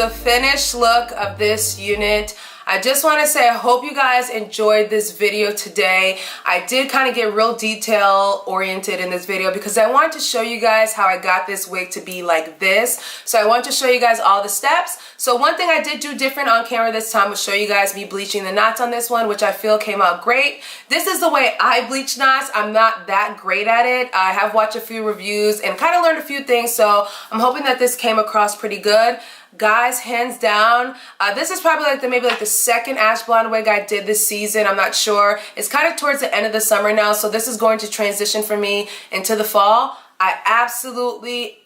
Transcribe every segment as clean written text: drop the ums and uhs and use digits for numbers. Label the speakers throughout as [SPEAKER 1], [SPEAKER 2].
[SPEAKER 1] the finished look of this unit. I just want to say I hope you guys enjoyed this video today. I did kind of get real detail oriented in this video because I wanted to show you guys how I got this wig to be like this. So I want to show you guys all the steps. So one thing I did do different on camera this time was show you guys me bleaching the knots on this one, which I feel came out great. This is the way I bleach knots. I'm not that great at it. I have watched a few reviews and kind of learned a few things, so I'm hoping that this came across pretty good. Guys, hands down, this is probably like maybe the second ash blonde wig I did this season. I'm not sure. It's kind of towards the end of the summer now, so this is going to transition for me into the fall. I absolutely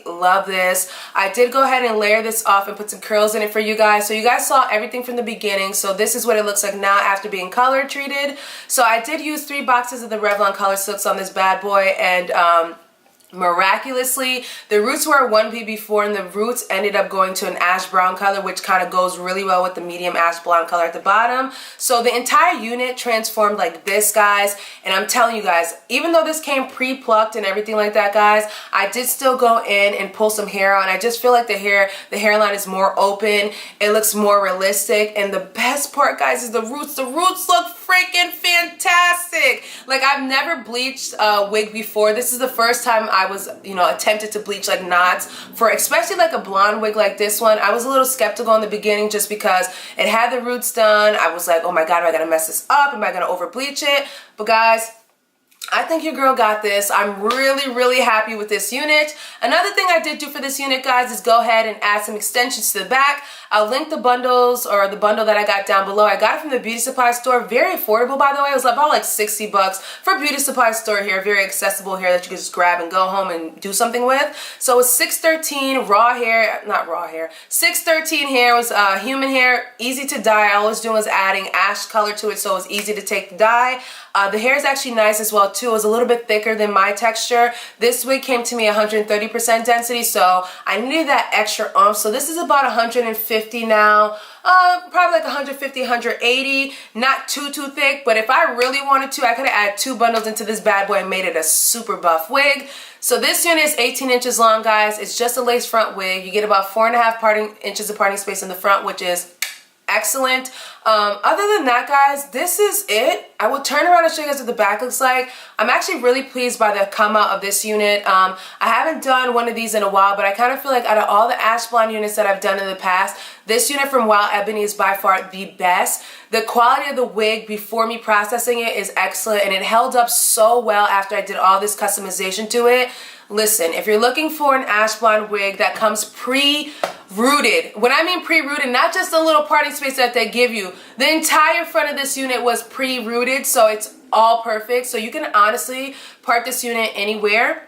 [SPEAKER 1] love this. I did go ahead and layer this off and put some curls in it for you guys. So you guys saw everything from the beginning. So this is what it looks like now after being color treated. So I did use 3 boxes of the Revlon Color Silks on this bad boy, and miraculously, the roots were 1B before, and the roots ended up going to an ash brown color, which kind of goes really well with the medium ash blonde color at the bottom. So the entire unit transformed like this, guys, and I'm telling you guys, even though this came pre-plucked and everything like that, guys, I did still go in and pull some hair out, and I just feel like the hairline is more open. It looks more realistic, and the best part, guys, is the roots. The roots look freaking fantastic. Like, I've never bleached a wig before. This is the first time I was, attempted to bleach like knots for especially like a blonde wig like this one. I was a little skeptical in the beginning just because it had the roots done. I was like, oh my god, am I gonna mess this up? Am I gonna over bleach it? But guys, I think your girl got this. I'm really happy with this unit. Another thing I did do for this unit, guys, is go ahead and add some extensions to the back. I'll link the bundles, or the bundle that I got down below. I got it from the beauty supply store. Very affordable, by the way. It was about like 60 bucks for a beauty supply store here. Very accessible hair that you can just grab and go home and do something with. So it's 613 raw hair, not raw hair. 613 hair was human hair, easy to dye. All I was doing was adding ash color to it, so it was easy to take the dye. The hair is actually nice as well too. It was a little bit thicker than my texture. This wig came to me 130% density, so I needed that extra oomph. So this is about 150 now. Probably like 150, 180. Not too thick, but if I really wanted to, I could have added 2 bundles into this bad boy and made it a super buff wig. So this unit is 18 inches long, guys. It's just a lace front wig. You get about 4.5 inches of parting space in the front, which is excellent. Other than that, guys, this is it. I will turn around and show you guys what the back looks like. I'm actually really pleased by the come out of this unit. I haven't done one of these in a while, but I kind of feel like out of all the ash blonde units that I've done in the past, this unit from WoWebony is by far the best. The quality of the wig before me processing it is excellent, and it held up so well after I did all this customization to it. Listen, if you're looking for an ash blonde wig that comes pre-rooted, when I mean pre-rooted, not just a little parting space that they give you, the entire front of this unit was pre-rooted, so it's all perfect. So you can honestly part this unit anywhere.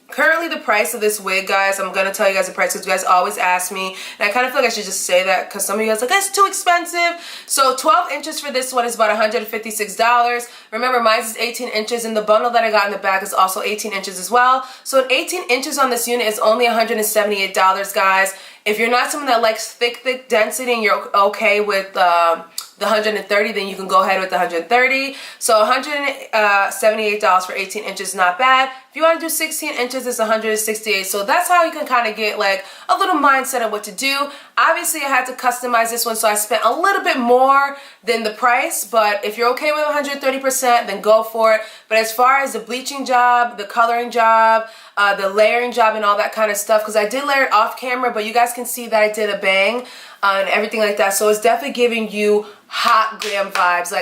[SPEAKER 1] Currently, the price of this wig, guys, I'm going to tell you guys the price because you guys always ask me, and I kind of feel like I should just say that because some of you guys are like, that's too expensive. So 12 inches for this one is about $156. Remember, mine is 18 inches, and the bundle that I got in the back is also 18 inches as well. So an 18 inches on this unit is only $178, guys. If you're not someone that likes thick density and you're okay with the 130, then you can go ahead with the 130. So $178 for 18 inches, not bad. If you want to do 16 inches, it's $168. So that's how you can kind of get like a little mindset of what to do. Obviously, I had to customize this one, so I spent a little bit more than the price. But if you're okay with 130%, then go for it. But as far as the bleaching job, the coloring job, the layering job, and all that kind of stuff, because I did layer it off camera, but you guys can see that I did a bang and everything like that. So it's definitely giving you hot glam vibes.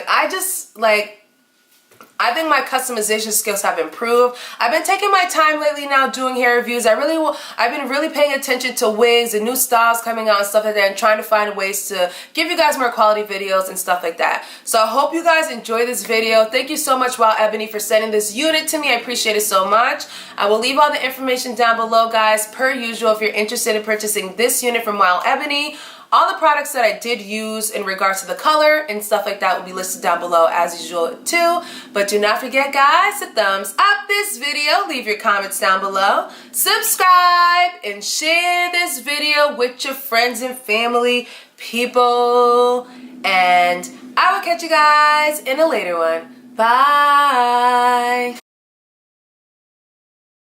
[SPEAKER 1] I think my customization skills have improved. I've been taking my time lately now doing hair reviews. I've been really paying attention to wigs and new styles coming out and stuff like that, and trying to find ways to give you guys more quality videos and stuff like that. So I hope you guys enjoy this video. Thank you so much, WoWebony, for sending this unit to me. I appreciate it so much. I will leave all the information down below, guys, per usual, if you're interested in purchasing this unit from WoWebony. All the products that I did use in regards to the color and stuff like that will be listed down below as usual too. But do not forget, guys, to thumbs up this video, leave your comments down below, subscribe, and share this video with your friends and family, people. And I will catch you guys in a later one. Bye!